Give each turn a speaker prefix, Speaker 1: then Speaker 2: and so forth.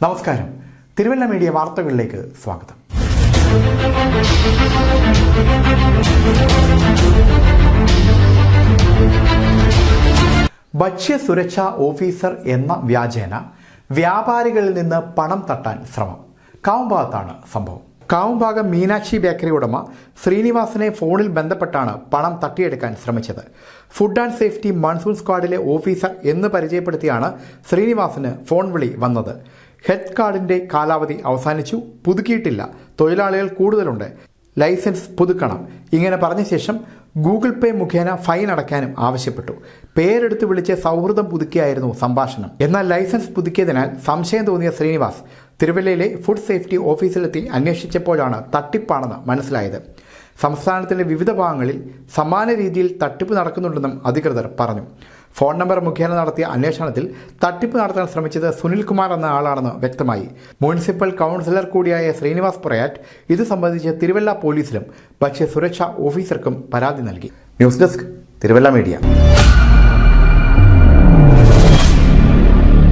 Speaker 1: നമസ്കാരം. തിരുവല്ല മീഡിയ വാർത്തകളിലേക്ക് സ്വാഗതം. ഭക്ഷ്യസുരക്ഷാ ഓഫീസർ എന്ന വ്യാജേന വ്യാപാരികളിൽ നിന്ന് പണം തട്ടാൻ ശ്രമം. കാവുംഭാഗത്താണ് സംഭവം. കാവുംഭാഗം മീനാക്ഷി ബേക്കറി ഉടമ ശ്രീനിവാസനെ ഫോണിൽ ബന്ധപ്പെട്ടാണ് പണം തട്ടിയെടുക്കാൻ ശ്രമിച്ചത്. ഫുഡ് ആൻഡ് സേഫ്റ്റി മൺസൂൺ സ്ക്വാഡിലെ ഓഫീസർ എന്ന് പരിചയപ്പെടുത്തിയാണ് ശ്രീനിവാസന് ഫോൺ വിളി വന്നത്. ഹെൽത്ത് കാർഡിൻ്റെ കാലാവധി അവസാനിച്ചു, പുതുക്കിയിട്ടില്ല, തൊഴിലാളികൾ കൂടുതലുണ്ട്, ലൈസൻസ് പുതുക്കണം, ഇങ്ങനെ പറഞ്ഞ ശേഷം ഗൂഗിൾ പേ മുഖേന ഫൈൻ അടയ്ക്കാനും ആവശ്യപ്പെട്ടു. പേരെടുത്ത് വിളിച്ച് സൗഹൃദം പുതുക്കിയായിരുന്നു സംഭാഷണം. എന്നാൽ ലൈസൻസ് പുതുക്കിയതിനാൽ സംശയം തോന്നിയ ശ്രീനിവാസ് തിരുവല്ലയിലെ ഫുഡ് സേഫ്റ്റി ഓഫീസിലെത്തി അന്വേഷിച്ചപ്പോഴാണ് തട്ടിപ്പാണെന്ന് മനസ്സിലായത്. സംസ്ഥാനത്തിൻ്റെ വിവിധ ഭാഗങ്ങളിൽ സമാന രീതിയിൽ തട്ടിപ്പ് നടക്കുന്നുണ്ടെന്നും അധികൃതർ പറഞ്ഞു. ഫോൺ നമ്പർ മുഖേന നടത്തിയ അന്വേഷണത്തിൽ തട്ടിപ്പ് നടത്താൻ ശ്രമിച്ചത് സുനിൽകുമാർ എന്ന ആളാണെന്ന് വ്യക്തമായി. മുനിസിപ്പൽ കൗൺസിലർ കൂടിയായ ശ്രീനിവാസ് പുറയാറ്റ് ഇത് സംബന്ധിച്ച് തിരുവല്ല പോലീസിലും ഭക്ഷ്യസുരക്ഷാ ഓഫീസർക്കും പരാതി നൽകി. News desk, Thiruvalla media.